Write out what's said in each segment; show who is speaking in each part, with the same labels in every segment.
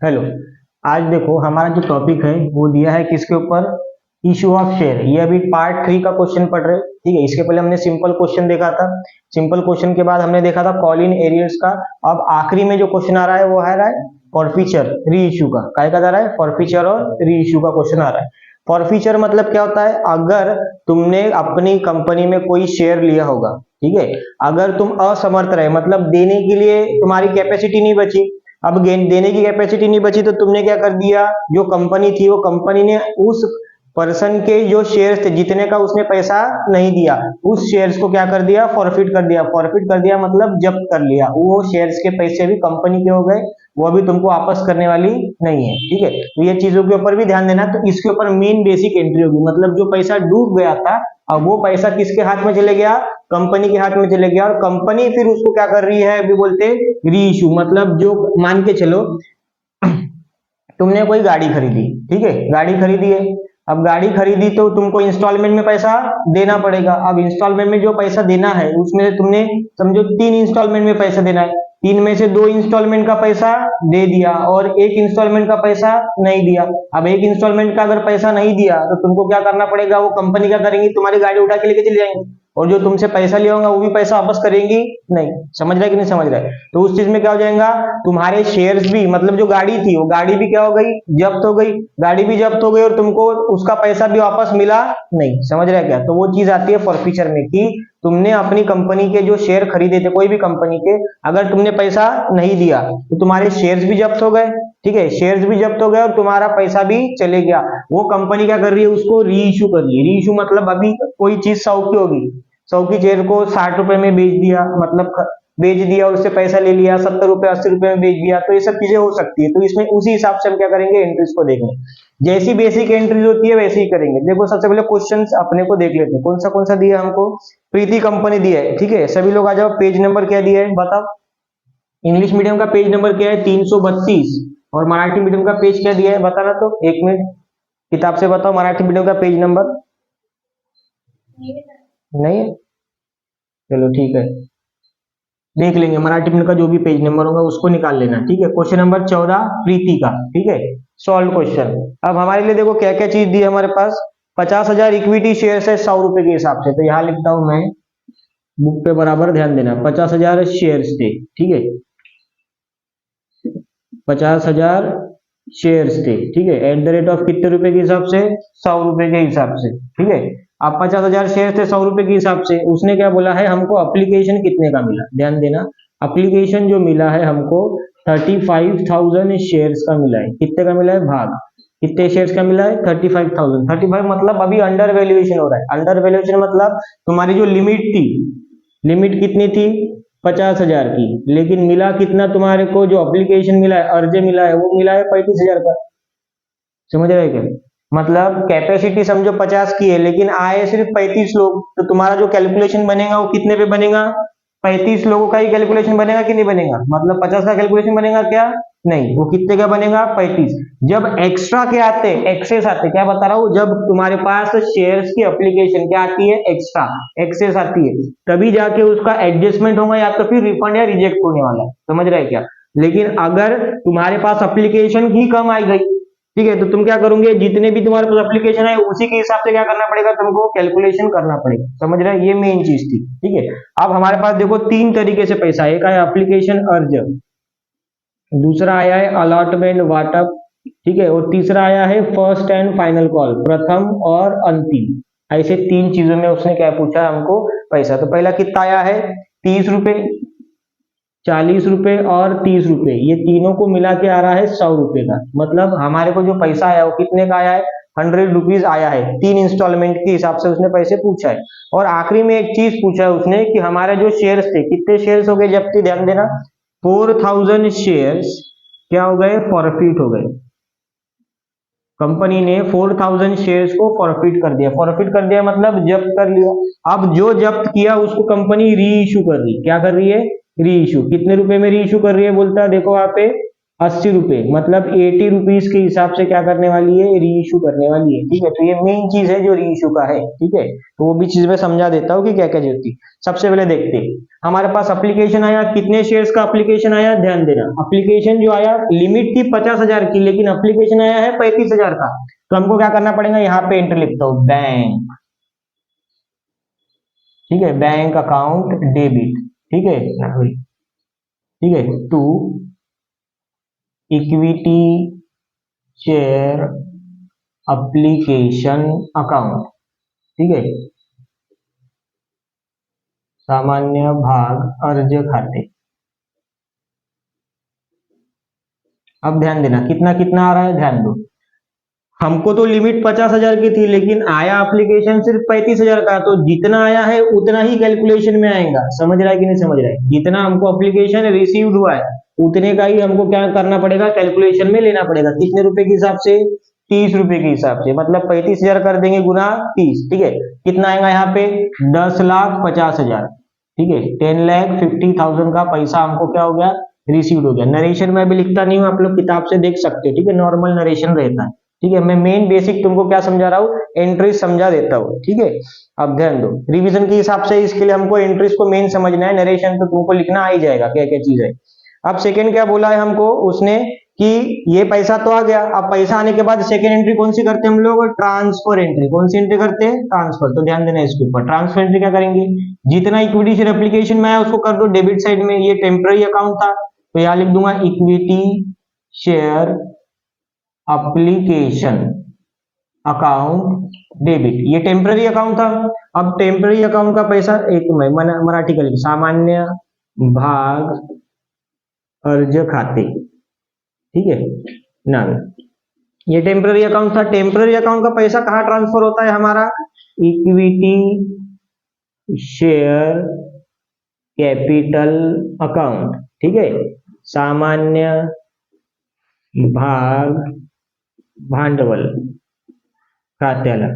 Speaker 1: Hello. आज देखो हमारा जो टॉपिक है वो दिया है किसके ऊपर, इशू ऑफ शेयर। ये अभी पार्ट 3 का क्वेश्चन पढ़ रहे हैं, ठीक है। इसके पहले हमने सिंपल क्वेश्चन देखा था, सिंपल क्वेश्चन के बाद हमने देखा था कॉल इन एरियर्स का। अब आखिरी में जो क्वेश्चन आ रहा है वो आ रहा है फॉरफीचर री इशू का। काय का जा रहा है, फॉरफीचर और री इशू का क्वेश्चन आ रहा है। फॉरफीचर मतलब क्या होता है, अगर तुमने अपनी कंपनी में कोई शेयर लिया होगा, ठीक है, अगर तुम असमर्थ रहे मतलब देने के लिए तुम्हारी कैपेसिटी नहीं बची, अब देने की कैपेसिटी नहीं बची तो तुमने क्या कर दिया, जो कंपनी थी वो कंपनी ने उस पर्सन के जो शेयर्स थे जितने का उसने पैसा नहीं दिया, उस शेयर्स को क्या कर दिया, फॉरफिट कर दिया। फॉरफिट कर दिया मतलब जब्त कर लिया, वो शेयर्स के पैसे भी कंपनी के हो गए, वो अभी तुमको वापस करने वाली नहीं है, ठीक है। तो ये चीजों के ऊपर भी ध्यान देना। तो इसके ऊपर मेन बेसिक एंट्री होगी, मतलब जो पैसा डूब गया था अब वो पैसा किसके हाथ में चले गया, कंपनी के हाथ में चले गया, और कंपनी फिर उसको क्या कर रही है, अभी बोलते री इशू। मतलब जो मान के चलो तुमने कोई गाड़ी खरीदी, ठीक है, गाड़ी खरीदी है। अब गाड़ी खरीदी तो तुमको इंस्टॉलमेंट में पैसा देना पड़ेगा। अब इंस्टॉलमेंट में जो पैसा देना है उसमें से तुमने समझो 3 इंस्टॉलमेंट में पैसा देना है, 3 में से 2 इंस्टॉलमेंट का पैसा दे दिया और 1 इंस्टॉलमेंट का पैसा नहीं दिया। अब 1 इंस्टॉलमेंट का अगर पैसा नहीं दिया तो तुमको क्या करना पड़ेगा, वो कंपनी क्या करेंगी, तुम्हारी गाड़ी उठा के लेके चली जाएंगी, और जो तुमसे पैसा लिया होगा वो भी पैसा वापस करेंगी नहीं। समझ रहा है कि नहीं समझ रहा है। तो उस चीज में क्या हो जाएगा, तुम्हारे शेयर्स भी, मतलब जो गाड़ी थी वो गाड़ी भी क्या हो गई, जब्त हो गई, गाड़ी भी जब्त हो गई और तुमको उसका पैसा भी वापस मिला नहीं। समझ रहे हैं क्या। तो वो चीज आती है फॉरफीचर में कि तुमने अपनी कंपनी के जो शेयर खरीदे थे कोई भी कंपनी के, अगर तुमने पैसा नहीं दिया तो तुम्हारे शेयर्स भी जब्त हो गए, ठीक है, शेयर्स भी जब्त हो गए और तुम्हारा पैसा भी चले गया। वो कंपनी क्या कर रही है, उसको री इशू कर रही है। री इशू मतलब अभी कोई चीज 100 की होगी, 100 की चेयर को 60 रुपए में बेच दिया, मतलब बेच दिया और उससे पैसा ले लिया, 70 रुपए 80 रुपए में बेच दिया, तो ये सब चीजें हो सकती है। तो इसमें उसी हिसाब से हम क्या करेंगे, एंट्रीज को देखेंगे। जैसी बेसिक एंट्रीज होती है वैसे ही करेंगे। देखो सबसे पहले क्वेश्चंस अपने को देख लेते हैं, कौन सा दिया हमको, प्रीति कंपनी दिया है, ठीक है। सभी लोग आ जाओ, पेज नंबर क्या दिया है बताओ। इंग्लिश मीडियम का पेज नंबर क्या है, 332, और मराठी मीडियम का पेज क्या दिया है बताना। तो 1 मिनट, किताब से बताओ मराठी मीडियम का पेज नंबर। नहीं है, चलो ठीक है, देख लेंगे मराठी में का जो भी पेज नंबर होगा उसको निकाल लेना, ठीक है। क्वेश्चन नंबर 14 प्रीति का, ठीक है, सॉल्व क्वेश्चन। अब हमारे लिए देखो क्या क्या चीज दी है हमारे पास। 50,000 इक्विटी शेयर है 100 रुपए के हिसाब से, तो यहां लिखता हूं मैं, बुक पे बराबर ध्यान देना। 50,000 शेयर थे, ठीक है, 50,000 शेयर्स थे, ठीक है, एट द रेट ऑफ कितने रुपए के हिसाब से, 100 रुपए के हिसाब से, ठीक है। अब 50,000 शेयर थे 100 रुपए के हिसाब से, उसने क्या बोला है हमको, एप्लीकेशन कितने का मिला, ध्यान देना। एप्लीकेशन जो मिला है हमको 35,000 शेयर्स का मिला है। कितने का मिला है, भाग कितने शेयर्स का मिला है, 35,000। 35 मतलब अभी अंडर वैल्यूएशन हो रहा है। अंडर वैल्यूएशन मतलब तुम्हारी जो लिमिट थी, लिमिट कितनी थी, 50,000 की, लेकिन मिला कितना तुम्हारे को, जो एप्लीकेशन मिला है, अर्ज मिला है, वो मिला है 35,000 का। समझ रहे हैं क्या। मतलब कैपेसिटी समझो 50 की है लेकिन आए सिर्फ 35 लोग, तो तुम्हारा जो कैलकुलेशन बनेगा वो कितने पे बनेगा, 35 लोगों का ही कैलकुलेशन बनेगा कि नहीं बनेगा, मतलब 50 का कैलकुलेशन बनेगा क्या, नहीं, वो कितने का बनेगा, 35। जब एक्स्ट्रा के आते, एक्सेस आते, क्या बता रहा हूं, जब तुम्हारे पास शेयर्स की एप्लीकेशन क्या आती है, एक्स्ट्रा, एक्सेस आती है, तभी जाके उसका एडजस्टमेंट होगा या तो फिर रिफंड या रिजेक्ट होने वाला है। समझ रहे हैं क्या। लेकिन अगर तुम्हारे पास एप्लीकेशन ही कम आई गई, ठीक है, तो तुम क्या करोगे, जितने भी तुम्हारे पास एप्लीकेशन है उसी के हिसाब से क्या करना पड़ेगा, तुमको कैलकुलेशन करना पड़ेगा। समझ रहे हैं, ये मेन चीज थी, ठीक है। अब हमारे पास देखो 3 तरीके से पैसा, एक है एप्लीकेशन अर्ज, दूसरा आया है अलॉटमेंट वाटअप, ठीक है, और तीसरा आया है फर्स्ट एंड फाइनल कॉल, प्रथम और अंतिम। ऐसे 3 चीजों में उसने क्या पूछा हमको, पैसा। तो पहला कितना आया है, 30 रुपए, 40 रुपए और 30 रुपए, ये तीनों को मिला के आ रहा है 100 रुपए का। मतलब हमारे को जो पैसा आया वो कितने का आया है, 100 रुपीज आया है। 3 इंस्टॉलमेंट के हिसाब से उसने पैसे पूछा है। और आखिरी में एक चीज पूछा है उसने कि हमारे जो शेयर्स थे, कितने शेयर्स हो गए जब्ती, ध्यान देना, 4,000 शेयर्स क्या हो गए, फॉरफिट हो गए। कंपनी ने 4,000 शेयर्स को फॉरफिट कर दिया। फॉरफिट कर दिया मतलब जब्त कर लिया। अब जो जब्त किया उसको कंपनी री इशू कर रही, क्या कर रही है, री इशू। कितने रुपए में री इशू कर रही है बोलता है, देखो वहां पे ₹80, मतलब 80 रुपीज के हिसाब से क्या करने वाली है, री इशू करने वाली है। ठीक है, तो ये मेन चीज है जो री इशू का है। ठीक है, तो वो भी चीज मैं समझा देता हूँ कि क्या क्या होती है। सबसे पहले देखते हैं, हमारे पास एप्लीकेशन आया, कितने शेयर्स का एप्लीकेशन आया, ध्यान देना। एप्लीकेशन जो आया, लिमिट थी 50,000 की, लेकिन एप्लीकेशन आया है 35,000 का। तो हमको क्या करना पड़ेगा, यहाँ पे एंटर लिखता हूँ बैंक। ठीक है, बैंक अकाउंट डेबिट। ठीक है, ठीक है, to equity share application account. ठीक है, सामान्य भाग अर्ज खाते। अब ध्यान देना, कितना कितना आ रहा है, ध्यान दो। हमको तो लिमिट 50,000 की थी, लेकिन आया एप्लीकेशन सिर्फ 35,000 का, तो जितना आया है उतना ही कैलकुलेशन में आएगा। समझ रहा है कि नहीं समझ रहा है? जितना हमको एप्लीकेशन रिसीव्ड हुआ है उतने का ही हमको क्या करना पड़ेगा, कैलकुलेशन में लेना पड़ेगा। कितने रुपए के हिसाब से, 30 रुपए के हिसाब से, मतलब 35,000 कर देंगे गुना 30। ठीक है, कितना आएगा यहाँ पे, 10,50,000। ठीक है, 10,50,000 का पैसा हमको क्या हो गया, रिसीव्ड हो गया। नरेशन में भी लिखता नहीं हूँ, आप लोग किताब से देख सकते हो। ठीक है, नॉर्मल नरेशन रहता है। ठीक है, मैं मेन बेसिक तुमको क्या समझा रहा हूँ, एंट्रीज समझा देता हूँ। ठीक है, अब ध्यान दो, रिवीजन के हिसाब से इसके लिए हमको एंट्रीज को मेन समझना है, नरेशन तो तुमको लिखना आ ही जाएगा क्या क्या चीज है। अब सेकंड क्या बोला है हमको उसने, कि ये पैसा तो आ गया, अब पैसा आने के बाद सेकंड एंट्री कौन सी करते हैं हम लोग, ट्रांसफर एंट्री। कौन सी एंट्री करते हैं, ट्रांसफर। तो ध्यान देना इसके ऊपर, ट्रांसफर एंट्री क्या करेंगे, जितना इक्विटी शेयर एप्लीकेशन में आया उसको कर दो डेबिट साइड में। ये टेम्पररी अकाउंट था, तो यहां लिख दूंगा equity share application account debit. ये टेम्पररी अकाउंट था। अब टेम्पररी अकाउंट का पैसा, एक मराठी का लिख, सामान्य भाग अर्ज खाते। ठीक है ना, ये टेम्पररी अकाउंट था। टेम्पररी अकाउंट का पैसा कहाँ ट्रांसफर होता है हमारा, इक्विटी शेयर कैपिटल अकाउंट। ठीक है, सामान्य भाग भांडवल खात्याला।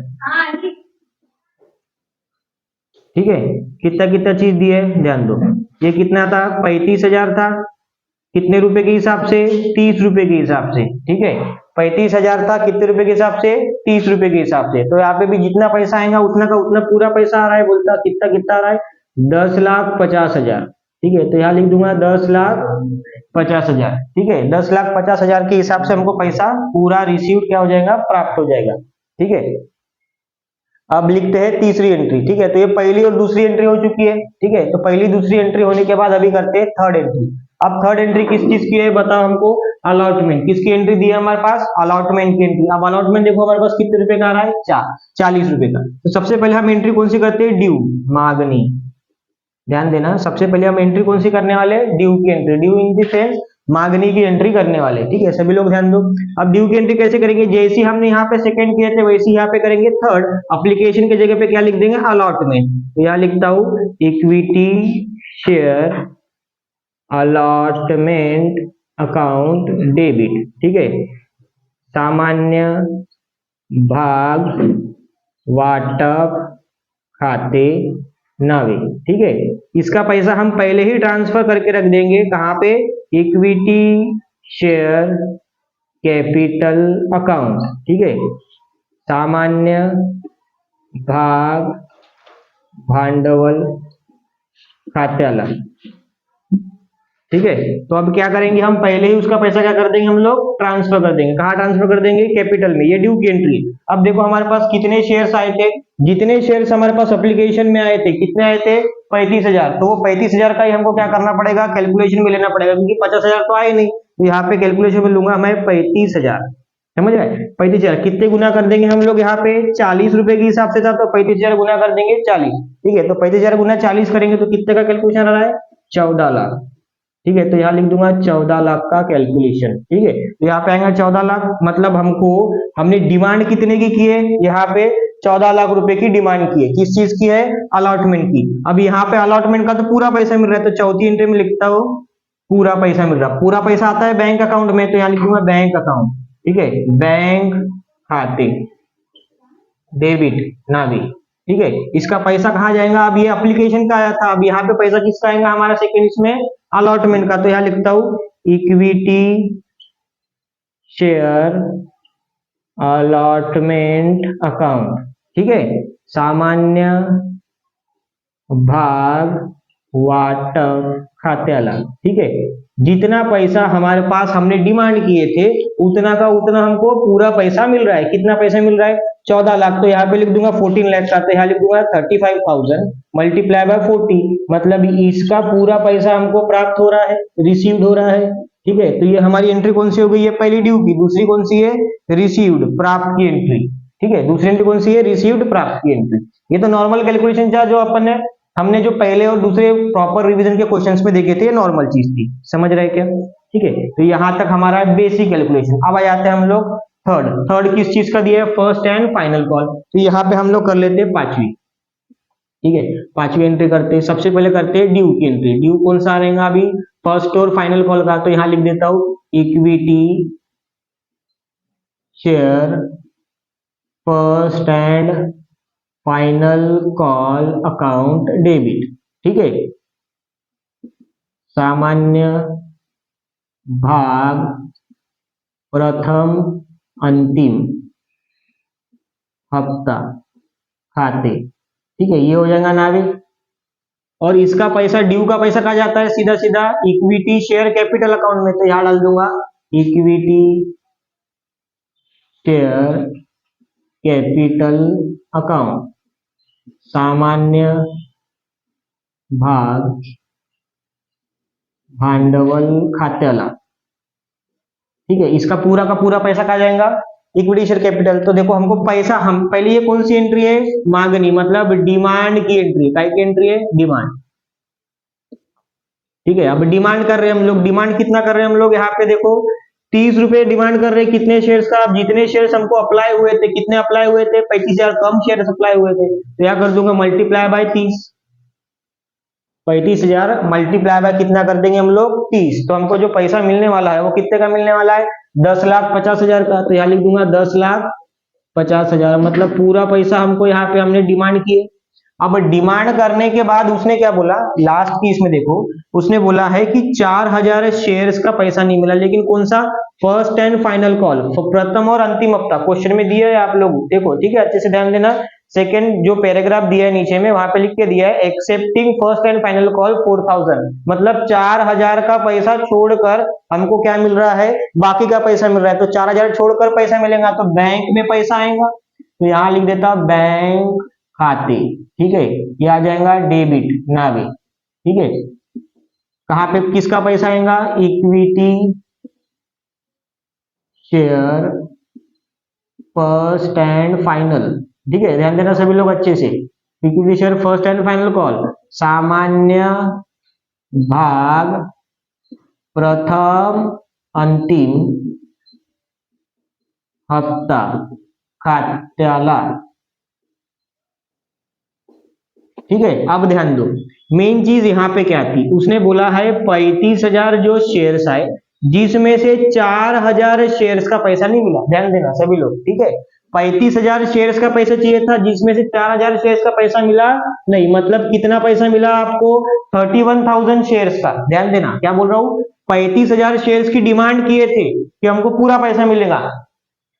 Speaker 1: ठीक है, कितना कितना चीज दी है, ध्यान दो। ये कितना था, 35,000 था। कितने रुपए के हिसाब से, 30 रुपए के हिसाब से। ठीक है, 35,000 था, कितने रुपए के हिसाब से, 30 रुपए के हिसाब से। तो यहाँ पे भी जितना पैसा आएगा उतना का उतना पूरा पैसा आ रहा है। बोलता कितना कितना आ रहा है, 10,50,000। ठीक है, तो यहाँ लिख दूंगा 10,50,000। ठीक है, 10,50,000 के हिसाब से हमको पैसा पूरा रिसीव क्या हो जाएगा, प्राप्त हो जाएगा। ठीक है, अब लिखते हैं तीसरी एंट्री। ठीक है, तो ये पहली और दूसरी एंट्री हो चुकी है। ठीक है, तो पहली दूसरी एंट्री होने के बाद अभी करते हैं थर्ड एंट्री। अब थर्ड एंट्री किस चीज की है बताओ हमको, अलॉटमेंट। किसकी एंट्री दी है हमारे पास, अलॉटमेंट की एंट्री। अब अलॉटमेंट देखो हमारे पास कितने रुपए का आ रहा है, 40 रुपए का। तो सबसे पहले हम एंट्री कौन सी करते हैं, ड्यू, मांगनी। ध्यान देना, सबसे पहले हम एंट्री कौन सी करने वाले, ड्यू की entry. Due in the sense मांगनी की एंट्री करने वाले। ठीक है, सभी लोग ध्यान दो। अब ड्यू की एंट्री कैसे करेंगे, जैसे हमने यहाँ पे सेकंड किए थे वैसे यहाँ पे करेंगे थर्ड। एप्लीकेशन के जगह पे क्या लिख देंगे, अलॉटमेंट। तो यहाँ लिखता हूँ equity share allotment account debit. ठीक है, सामान्य भाग वाटप खाते नावे। ठीक है, इसका पैसा हम पहले ही ट्रांसफर करके रख देंगे, कहाँ पे, इक्विटी शेयर कैपिटल अकाउंट। ठीक है, सामान्य भाग भांडवल खात्याला। ठीक है, तो अब क्या करेंगे, हम पहले ही उसका पैसा क्या कर देंगे, हम लोग ट्रांसफर कर देंगे। कहाँ ट्रांसफर कर देंगे, कैपिटल में। ये ड्यू की एंट्री। अब देखो हमारे पास कितने शेयर्स आए थे, जितने शेयर्स हमारे पास एप्लीकेशन में आए थे, कितने आए थे, 35,000। तो वो 35,000 का ही हमको क्या करना पड़ेगा, कैलकुलेशन में लेना पड़ेगा, क्योंकि 50,000 तो आए नहीं। तो यहाँ पे कैलकुलेशन में लूंगा मैं 35,000। समझ रहे, 35,000 कितने गुना कर देंगे हम लोग, यहाँ पे 40 रुपए के हिसाब से था, तो 35,000 गुना कर देंगे 40। ठीक है, तो 35,000 गुना 40 करेंगे तो कितने का कैलकुलेशन आ रहा है, 14 लाख। ठीक है, तो यहाँ लिख दूंगा 14 लाख का कैलकुलेशन। ठीक है, तो यहाँ पे आएगा 14 लाख, मतलब हमने डिमांड कितने की है, यहाँ पे 14 लाख रुपए की डिमांड की है। किस चीज की है, अलॉटमेंट की। अब यहाँ पे अलॉटमेंट का तो पूरा पैसा मिल रहा है, तो चौथी एंट्री में लिखता हूँ पूरा पैसा मिल रहा है। पूरा पैसा आता है बैंक अकाउंट में, तो यहाँ लिख दूंगा बैंक अकाउंट। ठीक है, बैंक खाते डेबिट नावी। ठीक है, इसका पैसा कहाँ जाएगा, अब ये एप्लीकेशन का आया था, अब यहाँ पे पैसा किसका आएगा हमारा सेकंड इसमें, अलॉटमेंट का। तो यहाँ लिखता हूँ इक्विटी शेयर अलॉटमेंट अकाउंट, ठीक है, सामान्य भाग वाटप खात्याला, ठीक है। जितना पैसा हमारे पास हमने डिमांड किए थे उतना का उतना हमको पूरा पैसा मिल रहा है। कितना पैसा मिल रहा है? 14 लाख। तो यहाँ पे लिख दूंगा 14 लाख का, तो यहाँ लिख दूंगा 35,000 मल्टीप्लाई बाय 40, मतलब इसका पूरा पैसा हमको प्राप्त हो रहा है, रिसीव्ड हो रहा है, ठीक है। तो ये हमारी एंट्री कौन सी हो गई है? पहली ड्यू की। दूसरी कौन सी है? रिसीव्ड, प्राप्त की एंट्री, ठीक है। दूसरी एंट्री कौन सी है? रिसीव्ड, प्राप्त की एंट्री। ये तो नॉर्मल कैलकुलेशन था जो अपन ने हमने जो पहले और दूसरे प्रॉपर रिवीजन के क्वेश्चंस में देखे थे, ये नॉर्मल चीज थी, समझ रहे क्या? ठीक है, तो यहां तक हमारा बेसिक कैलकुलेशन। अब आ जाते हैं हम लोग थर्ड। थर्ड किस चीज का दिया है? First and final call. तो यहाँ पे हम लोग कर लेते हैं पांचवी, ठीक है। पांचवी एंट्री करते हैं। सबसे पहले करते हैं ड्यू की एंट्री। ड्यू कौन सा रहेगा अभी? फर्स्ट और फाइनल कॉल का। तो यहाँ लिख देता हूं equity share first and final call account debit, ठीक है। सामान्य भाग प्रथम अंतिम हफ्ता खाते, ठीक है। ये हो जाएगा नाविक। और इसका पैसा, ड्यू का पैसा कहा जाता है? सीधा सीधा इक्विटी शेयर कैपिटल अकाउंट में। तो यहां डाल दूंगा इक्विटी शेयर कैपिटल अकाउंट, सामान्य भाग भांडवल खात्याला, ठीक है। इसका पूरा का पूरा पैसा कहा जाएगा? Equity share capital. तो देखो हमको पैसा, हम पहले ये कौन सी एंट्री है? मांगनी, मतलब डिमांड की एंट्री। काय की एंट्री है? डिमांड, ठीक है। अब डिमांड कर रहे हैं हम लोग। डिमांड कितना कर रहे हैं हम लोग? यहाँ पे देखो 30 रुपए डिमांड कर रहे हैं। कितने शेयर्स का? अब जितने शेयर्स हमको अप्लाई हुए थे, कितने अप्लाई हुए थे? 35,000 कम शेयर अप्लाई हुए थे। तो यहाँ कर दूंगा मल्टीप्लाई बाय 30। 35,000 मल्टीप्लाई बाय कितना कर देंगे हम लोग? 30। तो हमको जो पैसा मिलने वाला है वो कितने का मिलने वाला है? 10,50,000 का। तो यहाँ लिख दूंगा 10,50,000, मतलब पूरा पैसा हमको यहाँ पे हमने डिमांड किए। अब डिमांड करने के बाद उसने क्या बोला? लास्ट की इसमें देखो, उसने बोला है कि 4,000 शेयर्स का पैसा नहीं मिला। लेकिन कौन सा? फर्स्ट एंड फाइनल कॉल, प्रथम और अंतिम हफ्ता। क्वेश्चन में दिया है, आप लोग देखो, ठीक है, अच्छे से ध्यान देना। सेकंड जो पैराग्राफ दिया है नीचे में, वहां पे लिख के दिया है accepting first and final call 4,000, मतलब 4,000 का पैसा छोड़कर हमको क्या मिल रहा है? बाकी का पैसा मिल रहा है। तो 4,000 छोड़कर पैसा मिलेगा तो बैंक में पैसा आएगा। तो यहां लिख देता बैंक खाते, ठीक है। ये आ जाएगा डेबिट, नावे, ठीक है। कहां पे किसका पैसा आएगा? Equity share first and final, ठीक है। ध्यान देना सभी लोग अच्छे से। Equity share first and final call, सामान्य भाग प्रथम अंतिम हफ्ता खात्याला, ठीक है। अब ध्यान दो, मेन चीज यहाँ पे क्या थी? उसने बोला है 35,000 जो शेयर्स आए, जिसमें से 4,000 शेयर्स का पैसा नहीं मिला। ध्यान देना सभी लोग, ठीक है। 35,000 शेयर्स का पैसा चाहिए था, जिसमें से 4,000 शेयर्स का पैसा मिला नहीं। मतलब कितना पैसा मिला आपको? 31,000 शेयर्स का। ध्यान देना, क्या बोल रहा हूँ? 35,000 शेयर्स की डिमांड किए थे कि हमको पूरा पैसा मिलेगा,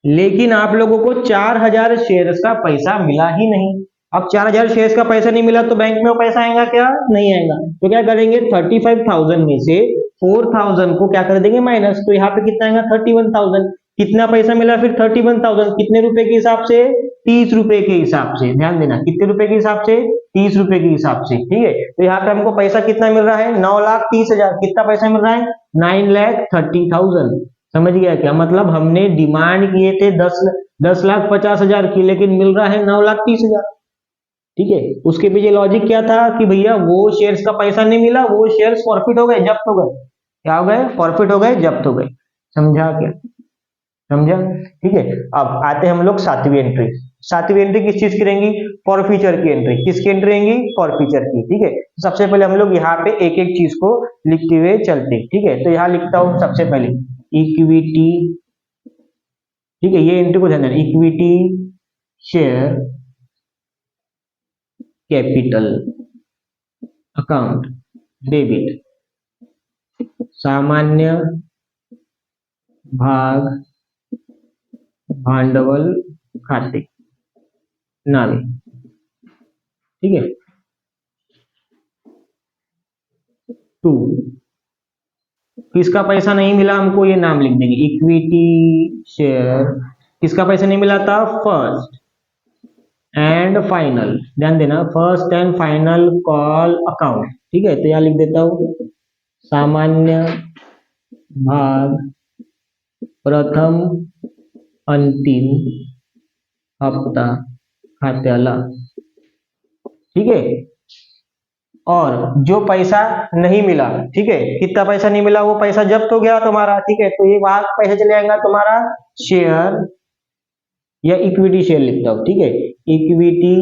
Speaker 1: लेकिन आप लोगों को 4,000 शेयर्स का पैसा मिला ही नहीं। अब 4,000 शेयर्स का पैसा नहीं मिला तो बैंक में वो पैसा आएगा क्या? नहीं आएगा। तो क्या करेंगे? 35,000 में से 4,000 को क्या कर देंगे? माइनस। तो यहाँ पे कितना आएगा? 31,000। कितना पैसा मिला फिर? 31,000। कितने रुपए के हिसाब से? 30 रुपए के हिसाब से। ध्यान देना, कितने रुपए के हिसाब से? 30 रुपए के हिसाब से, ठीक है। तो यहाँ पे हमको पैसा कितना मिल रहा है? 9,30,000। कितना पैसा मिल रहा है? 9,30,000। समझ गया क्या? मतलब हमने डिमांड किए थे 10,50,000 की, लेकिन मिल रहा है 9,30,000, ठीक है। उसके पीछे लॉजिक क्या था कि भैया वो शेयर्स का पैसा नहीं मिला, वो शेयर्स फॉरफिट हो गए, जब्त हो गए। क्या हो गए? फॉरफिट हो गए, जब्त हो गए। समझा क्या? समझा, ठीक है। अब आते हैं हम लोग सातवीं एंट्री। सातवीं एंट्री किस चीज की रहेंगी? फॉरफीचर की एंट्री। किसकी एंट्री रहेंगी? फॉरफीचर की, ठीक है। सबसे पहले हम लोग यहाँ पे एक एक चीज को लिखते हुए चलते, ठीक है। तो यहाँ लिखता हूं सबसे पहले इक्विटी, ठीक है। ये एंट्री को ध्यान देना, equity share capital account debit, सामान्य भाग भांडवल खाते नावे, ठीक है। टू, किसका पैसा नहीं मिला हमको, ये नाम लिख देंगे, इक्विटी शेयर। किसका पैसा नहीं मिला था, फर्स्ट एंड फाइनल, ध्यान देना, first and final call account, ठीक है। तो यहाँ लिख देता हूं, सामान्य भाग प्रथम अंतिम हप्ता खात्याला, ठीक है। और जो पैसा नहीं मिला, ठीक है, कितना पैसा नहीं मिला, वो पैसा जब्त हो गया तुम्हारा, ठीक है। तो ये भाग पैसा चले जाएगा तुम्हारा शेयर या इक्विटी शेयर लिखता हूं, ठीक है, equity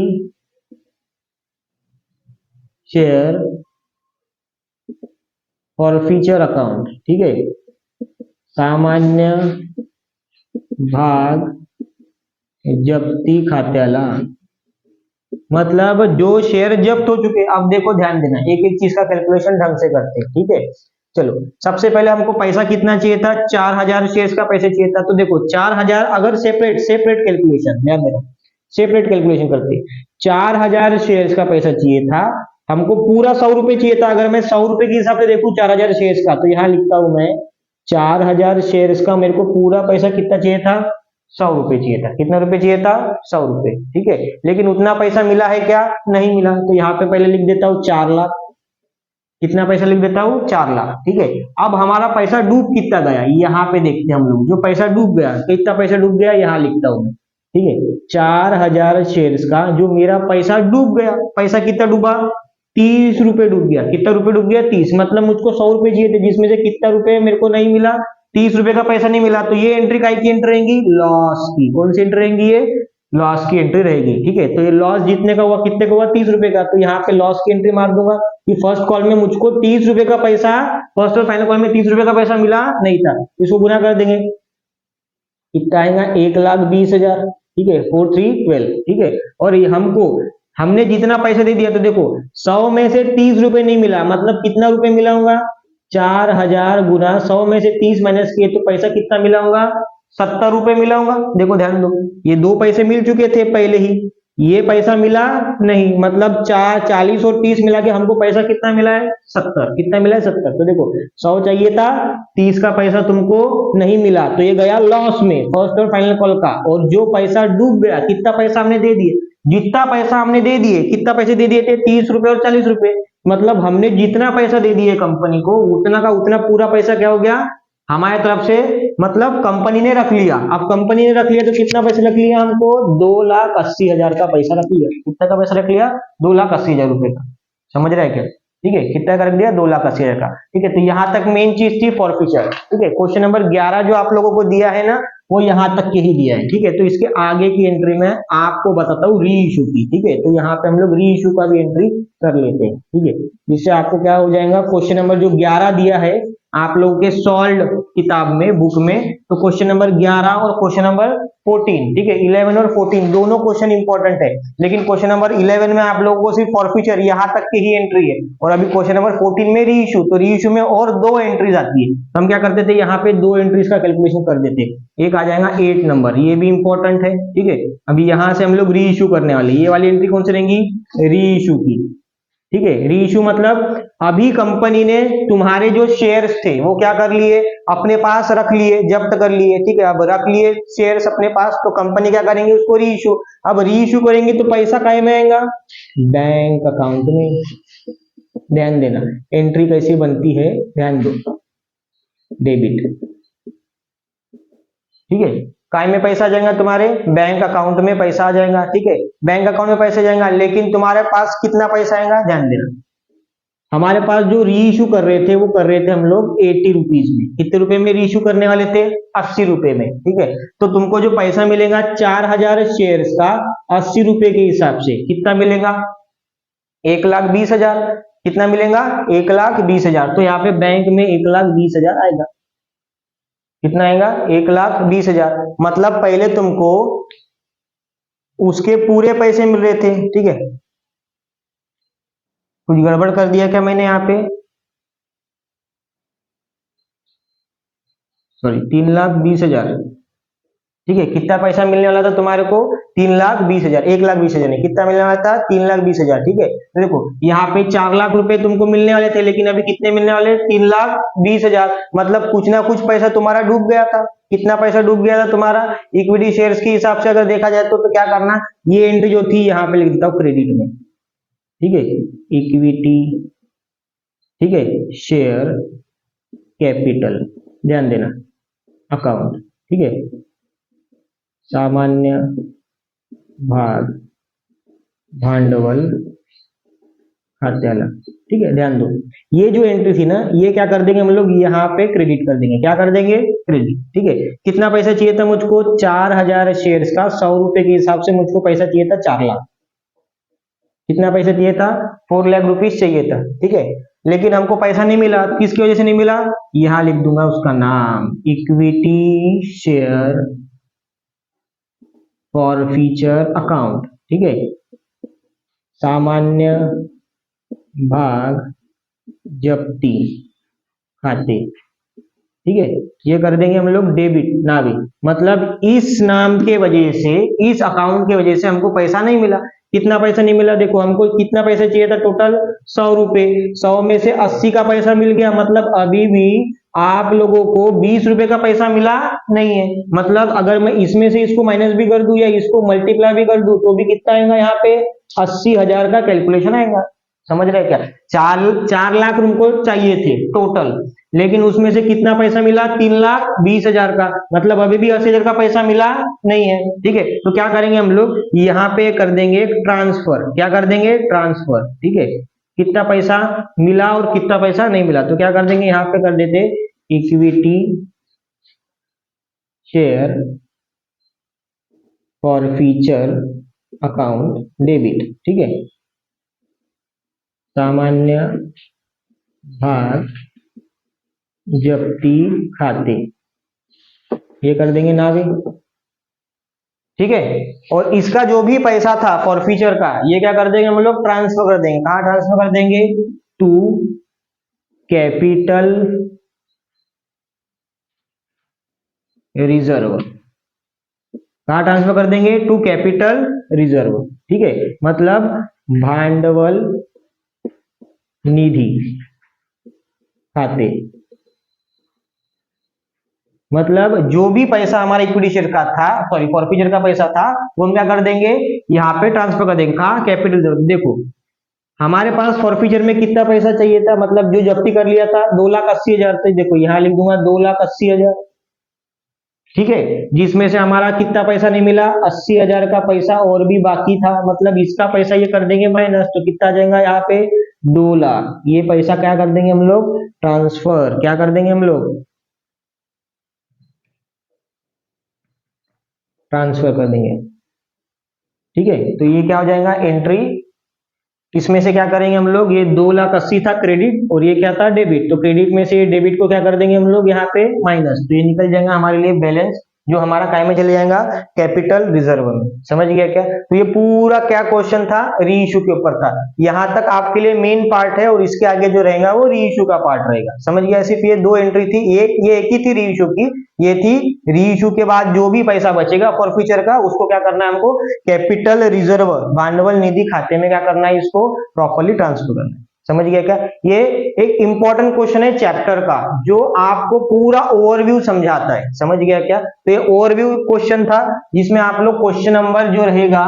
Speaker 1: share for future account, ठीक है। सामान्य भाग जप्ती खात्याला, मतलब जो शेयर जब्त हो चुके। अब देखो ध्यान देना, एक एक चीज का कैलकुलेशन ढंग से करते हैं, ठीक है। चलो, सबसे पहले हमको पैसा कितना चाहिए था, 4000 शेयर्स का पैसा चाहिए था। तो देखो 4000, अगर सेपरेट सेपरेट कैलकुलेशन, ध्यान देना, सेपरेट कैलकुलेशन करते, 4000 शेयर्स का पैसा चाहिए था हमको, पूरा 100 रुपए चाहिए था। अगर मैं 100 रुपए के हिसाब से देखूं 4000 शेयर्स का, तो यहां लिखता हूं मैं 4000 शेयर्स का मेरे को पूरा पैसा कितना चाहिए था, 100 रुपए चाहिए था। कितना रुपए चाहिए था, 100 रुपए, ठीक है। लेकिन उतना पैसा मिला है क्या, नहीं मिला। तो यहाँ पे पहले लिख देता हूँ 4 लाख। कितना पैसा लिख देता हूँ, 4 लाख, ठीक है। अब हमारा पैसा डूब कितना गया, यहाँ पे देखते हैं हम लोग, जो पैसा डूब गया, कितना पैसा डूब गया, यहाँ लिखता हूँ मैं, ठीक है। 4000 शेयर्स का जो मेरा पैसा डूब गया, पैसा कितना डूबा, 30 रुपए डूब गया। कितना रुपए डूब गया, 30, मतलब मुझको 100 रुपए चाहिए थे, जिसमें से कितना रुपए मेरे को नहीं मिला, 30 रुपए का पैसा नहीं मिला। तो ये एंट्री काय की एंट्री रहेगी, लॉस की। कौन सी एंट्री रहेगी, ये लॉस की एंट्री रहेगी, ठीक है। तो ये लॉस जितने का हुआ, कितने का हुआ, 30 रुपए का। तो यहाँ पे लॉस की एंट्री मार दूंगा कि फर्स्ट कॉल में मुझको 30 रुपए का पैसा, फर्स्ट और फाइनल कॉल में 30 रुपए का पैसा मिला नहीं था। इसको गुना कर देंगे, कितना आएगा, 1,20,000, ठीक है, 4312, ठीक है। और ये हमने जितना पैसा दे दिया, तो देखो 100 में से 30 रुपए नहीं मिला, मतलब कितना रुपए मिला होगा, 4000 गुना 100 में से 30 माइनस किए तो पैसा कितना मिला होगा, 70 रुपए मिला होगा। देखो ध्यान दो, ये दो पैसे मिल चुके थे पहले ही, ये पैसा मिला नहीं, मतलब 40 और 30 मिला के हमको पैसा कितना मिला है, 70। कितना मिला है, 70। तो देखो 100 चाहिए था, 30 का पैसा तुमको नहीं मिला, तो ये गया लॉस में, फर्स्ट और फाइनल कॉल का। और जो पैसा डूब गया, कितना पैसा हमने दे दिए, जितना पैसा हमने दे दिए, कितना पैसे दे दिए थे, 30 रुपए और 40 रुपए, मतलब हमने जितना पैसा दे दिए कंपनी को, उतना का उतना पूरा पैसा क्या हो गया, हमारे तरफ से, मतलब कंपनी ने रख लिया। अब कंपनी ने रख लिया तो कितना पैसा रख लिया हमको, 2,80,000 का पैसा रख लिया। कितना का पैसा रख लिया, 2,80,000 रुपए का। समझ रहे हैं क्या, ठीक है, कितना का रख दिया, 2,80,000 का, ठीक है। तो यहां तक मेन चीज थी फॉरफीचर, ठीक है। क्वेश्चन नंबर 11 जो आप लोगों को दिया है ना, वो यहाँ तक के ही दिया है, ठीक है। तो इसके आगे की एंट्री में आपको बताता हूँ री इशू की, ठीक है। तो यहाँ पे हम लोग री इशू का भी एंट्री कर लेते हैं, ठीक है। जिससे आपको क्या हो जाएगा, क्वेश्चन नंबर जो 11 दिया है आप लोगों के सॉल्व किताब में, बुक में, तो क्वेश्चन नंबर 11 और क्वेश्चन नंबर 14, ठीक है, 11 और 14 दोनों क्वेश्चन इंपॉर्टेंट है। लेकिन क्वेश्चन नंबर 11 में आप लोगों को सिर्फ फॉरफीचर यहाँ तक की ही एंट्री है, और अभी क्वेश्चन नंबर 14 में री इशू, तो री इशू में और 2 एंट्रीज आती है। तो हम क्या करते थे, यहाँ पे 2 एंट्रीज का कैलकुलेशन कर देते। एक आ जाएगा 8 नंबर, ये भी इंपॉर्टेंट है, ठीक है। अभी यहाँ से हम लोग री इशू करने वाले, ये वाली एंट्री कौन सी रहेंगी, री इशू की, ठीक है। री इशू मतलब अभी कंपनी ने तुम्हारे जो शेयर्स थे वो क्या कर लिए, अपने पास रख लिए, जब्त कर लिए, ठीक है। अब रख लिए शेयर्स अपने पास, तो कंपनी क्या करेंगे, उसको री इशू। अब री इशू करेंगे तो पैसा काय में आएगा, बैंक अकाउंट में। ध्यान देना, एंट्री कैसी बनती है, ध्यान दो, डेबिट, ठीक है। काय में पैसा आ जाएगा, तुम्हारे बैंक अकाउंट में पैसा आ जाएगा, ठीक है। बैंक अकाउंट में पैसा जाएगा, लेकिन तुम्हारे पास कितना पैसा आएगा, ध्यान देना। हमारे पास जो री इशू कर रहे थे, वो कर रहे थे हम लोग 80 रुपीज में। कितने रुपए में री इशू करने वाले थे, 80 रुपए में, ठीक है। तो तुमको जो पैसा मिलेगा 4000 शेयर्स का 80 रुपए के हिसाब से कितना मिलेगा, 1,20,000। कितना मिलेगा, 1,20,000। तो यहाँ पे बैंक में 1,20,000 आएगा। कितना आएगा, 1,20,000। मतलब पहले तुमको उसके पूरे पैसे मिल रहे थे, ठीक है। कुछ गड़बड़ कर दिया क्या मैंने यहाँ पे, सॉरी, 3,20,000, ठीक है, कितना पैसा मिलने वाला था तुम्हारे को 3,20,000, 1,20,000 नहीं, कितना मिलने वाला था 3,20,000। ठीक है, तो देखो यहाँ पे 4 लाख रुपए तुमको मिलने वाले थे, लेकिन अभी कितने मिलने वाले 3,20,000, मतलब कुछ ना कुछ पैसा तुम्हारा डूब गया था। कितना पैसा डूब गया था तुम्हारा इक्विटी शेयर्स के हिसाब से अगर देखा जाए तो क्या करना, ये एंट्री जो थी यहाँ पे लिख देता हूँ क्रेडिट में। ठीक है, इक्विटी, ठीक है, शेयर कैपिटल, ध्यान देना, अकाउंट, ठीक है, सामान्य भाग भांडवल खात्याला। ठीक है, ध्यान दो, ये जो एंट्री थी ना, ये क्या कर देंगे हम लोग यहाँ पे क्रेडिट कर देंगे। क्या कर देंगे, क्रेडिट। ठीक है, कितना पैसा चाहिए था मुझको 4,000 शेयर्स का 100 रुपए के हिसाब से मुझको पैसा चाहिए था 4 लाख। कितना पैसा चाहिए था 4 लाख रुपीज चाहिए था। ठीक है, लेकिन हमको पैसा नहीं मिला, किसकी वजह से नहीं मिला, यहां लिख दूंगा उसका नाम, equity share for future account. ठीक है, सामान्य भाग जप्ती खाते। ठीक है, ये कर देंगे हम लोग डेबिट नावी, मतलब इस नाम के वजह से, इस अकाउंट के वजह से हमको पैसा नहीं मिला। कितना पैसा नहीं मिला, देखो हमको कितना पैसा चाहिए था टोटल 100 रुपए, 100 में से 80 का पैसा मिल गया, मतलब अभी भी आप लोगों को 20 रुपए का पैसा मिला नहीं है। मतलब अगर मैं इसमें से इसको माइनस भी कर दूं या इसको मल्टीप्लाई भी कर दूं तो भी कितना आएगा यहाँ पे 80,000 का कैलकुलेशन आएगा। समझ रहे क्या, 4 लाख रुपए चाहिए थे टोटल, लेकिन उसमें से कितना पैसा मिला 3,20,000 का, मतलब अभी भी 80,000 का पैसा मिला नहीं है। ठीक है, तो क्या करेंगे हम लोग यहाँ पे कर देंगे ट्रांसफर। क्या कर देंगे, ट्रांसफर। ठीक है, कितना पैसा मिला और कितना पैसा नहीं मिला, तो क्या कर देंगे यहाँ पे कर देते equity share for future account debit. ठीक है, सामान्य भाग जप्ती खाते, ये कर देंगे नावी। ठीक है, और इसका जो भी पैसा था फॉर फ्यूचर का, ये क्या कर देंगे हम लोग ट्रांसफर कर देंगे। कहां ट्रांसफर कर देंगे, टू कैपिटल रिजर्व। कहां ट्रांसफर कर देंगे, टू कैपिटल रिजर्व। ठीक है, मतलब भांडवल निधि खाते, मतलब जो भी पैसा हमारा इक्विटी शेयर का था, सॉरी फॉरफीचर का पैसा था, वो हम क्या कर देंगे यहाँ पे ट्रांसफर कर देंगे। कहा, कैपिटल रिजर्व। देखो हमारे पास फॉरफीचर में कितना पैसा चाहिए था, मतलब जो जब्ती कर लिया था 2,80,000 से, देखो यहाँ लिख दूंगा 2,80,000। ठीक है, जिसमें से हमारा कितना पैसा नहीं मिला 80,000 का पैसा और भी बाकी था, मतलब इसका पैसा ये कर देंगे माइनस, तो कितना जाएगा यहाँ पे 2 लाख। ये पैसा क्या कर देंगे हम लोग ट्रांसफर, क्या कर देंगे हम लोग ट्रांसफर कर देंगे। ठीक है, तो ये क्या हो जाएगा एंट्री, इसमें से क्या करेंगे हम लोग, ये 2,80,000 था क्रेडिट और ये क्या था डेबिट, तो क्रेडिट में से डेबिट को क्या कर देंगे हम लोग यहाँ पे माइनस, तो ये निकल जाएगा हमारे लिए बैलेंस, जो हमारा काय में चले जाएगा कैपिटल रिजर्व में। समझ गया क्या, तो ये पूरा क्या क्वेश्चन था री इशू के ऊपर था। यहां तक आपके लिए मेन पार्ट है और इसके आगे जो रहेगा वो री इशू का पार्ट रहेगा। समझ गया, सिर्फ ये 2 एंट्री थी, एक ही थी री इशू की, ये थी री इशू के बाद जो भी पैसा बचेगा फॉर फ्यूचर का, उसको क्या करना है हमको कैपिटल रिजर्व भांडवल निधि खाते में क्या करना है, इसको प्रॉपर्ली ट्रांसफर करना है। समझ गया क्या, ये एक इंपॉर्टेंट क्वेश्चन है चैप्टर का, जो आपको पूरा ओवरव्यू समझाता है। समझ गया क्या, तो ये ओवरव्यू क्वेश्चन था, जिसमें आप लोग क्वेश्चन नंबर जो रहेगा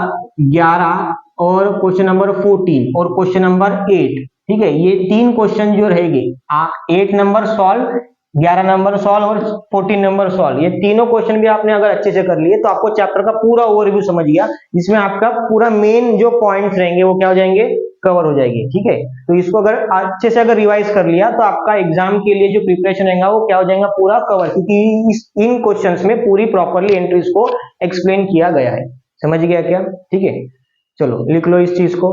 Speaker 1: 11 और क्वेश्चन नंबर 14 और क्वेश्चन नंबर 8, ठीक है, ये 3 क्वेश्चन जो रहेंगे, 8 नंबर सॉल्व, 11 नंबर सॉल्व और 14 नंबर सॉल्व, ये तीनों क्वेश्चन भी आपने अगर अच्छे से कर लिए तो आपको चैप्टर का पूरा ओवरव्यू समझ गया, जिसमें आपका पूरा मेन जो पॉइंट्स रहेंगे वो क्या हो जाएंगे, कवर हो जाएगी। ठीक है, तो इसको अगर अच्छे से अगर रिवाइज कर लिया तो आपका एग्जाम के लिए जो प्रिपरेशन रहेगा वो क्या हो जाएगा पूरा कवर, क्योंकि इन क्वेश्चंस में पूरी प्रॉपर्ली एंट्रीज को एक्सप्लेन किया गया है। समझ गया क्या, ठीक है, चलो लिख लो इस चीज को।